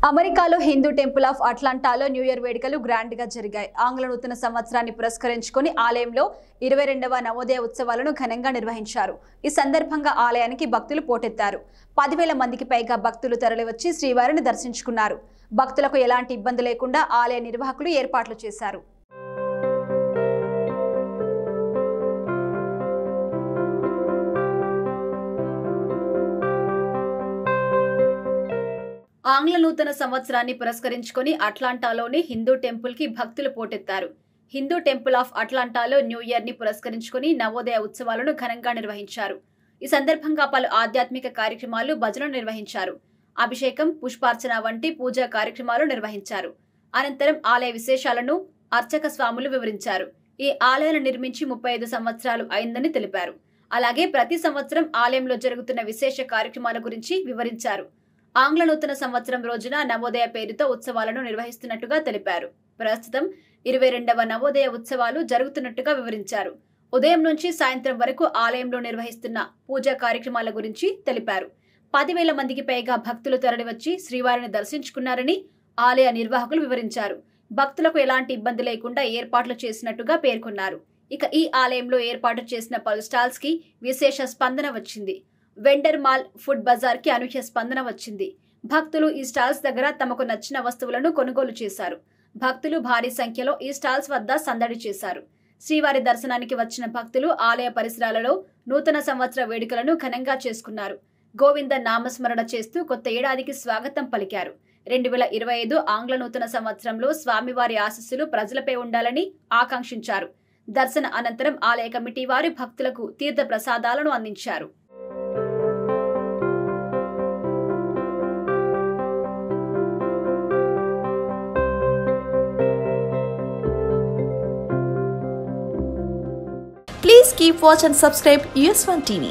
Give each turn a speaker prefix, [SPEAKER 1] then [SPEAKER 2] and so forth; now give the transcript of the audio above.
[SPEAKER 1] అమెరికాలో Hindu temple of అట్లాంటాలో new year వేడుకలు గ్రాండ్ గా జరిగాయి. ఆంగ్ల నూతన సంవత్సరాన్ని పురస్కరించుకొని ఆలయంలో 22వ నవోదయ ఉత్సవాలను ఘనంగా నిర్వహించారు. ఈ సందర్భంగా ఆలయానికి భక్తులు పోటెత్తారు. 10,000 మందికి పైగా భక్తులు తరలివచ్చి శ్రీవారిని దర్శించుకున్నారు. భక్తులకు ఎలాంటి ఇబ్బంది లేకుండా ఆలయ నిర్వాహకులు ఏర్పాట్లు చేశారు. ఆంగ్ల నూతన సంవత్సరాన్ని పురస్కరించుకొని అట్లాంటాలోని హిందూ టెంపుల్ కి భక్తులు పోటెత్తారు. హిందూ టెంపుల్ ఆఫ్ అట్లాంటాలో న్యూ ఇయర్ ని పురస్కరించుకొని నవోదయ ఉత్సవాలను ఘనంగా నిర్వహించారు. ఈ సందర్భంగా పలు ఆధ్యాత్మిక కార్యక్రమాలు, భజనలు నిర్వహించారు. అభిషేకం, పుష్పార్చన వంటి పూజా కార్యక్రమాలు నిర్వహించారు. అనంతరం ఆలయ విశేషాలను అర్చక స్వాములు వివరించారు. ఈ ఆలయాన్ని నిర్మించి 35 సంవత్సరాలు అయిందని తెలిపారు. అలాగే ప్రతి సంవత్సరం ఆలయంలో జరుగుతున్న విశేష కార్యక్రమాల గురించి వివరించారు. ఆంగ్ల నూతన సంవత్సరం రోజున నవోదయ పేరుతో ఉత్సవాలను నిర్వహిస్తున్నట్టుగా తెలిపారు. ప్రస్తుతం 22వ నవోదయ ఉత్సవాలు జరుగుతున్నట్టుగా వివరించారు. ఉదయం నుంచి సాయంత్రం వరకు ఆలయంలో నిర్వహిస్తున్న పూజా కార్యక్రమాల గురించి తెలిపారు. 10,000 మందికి పైగా భక్తులు తరలివచ్చి శ్రీవారిని దర్శించుకున్నారని ఆలయ నిర్వాహకులు వివరించారు. భక్తులకు ఎలాంటి ఇబ్బంది లేకుండా ఏర్పాట్లు చేసినట్టుగా పేర్కొన్నారు. ఇక ఈ ఆలయంలో ఏర్పాటు చేసిన పలు స్టాల్స్ కి విశేష స్పందన వచ్చింది. వెండర్ మాల్, ఫుడ్ బజార్ కి అనూహ్య స్పందన వచ్చింది. భక్తులు ఈ స్టాల్స్ దగ్గర తమకు నచ్చిన వస్తువులను కొనుగోలు చేశారు. భక్తులు భారీ సంఖ్యలో ఈ స్టాల్స్ వద్ద సందడి చేశారు. శ్రీవారి దర్శనానికి వచ్చిన భక్తులు ఆలయ పరిసరాలలో నూతన సంవత్సర వేడుకలను ఘనంగా చేసుకున్నారు. గోవింద నామస్మరణ చేస్తూ కొత్త ఏడాదికి స్వాగతం పలికారు. 2025 ఆంగ్ల నూతన సంవత్సరంలో స్వామివారి ఆశీస్సులు ప్రజలపై ఉండాలని ఆకాంక్షించారు. దర్శన అనంతరం ఆలయ కమిటీ వారు భక్తులకు తీర్థ ప్రసాదాలను అందించారు.
[SPEAKER 2] Please keep watch and subscribe US1 TV.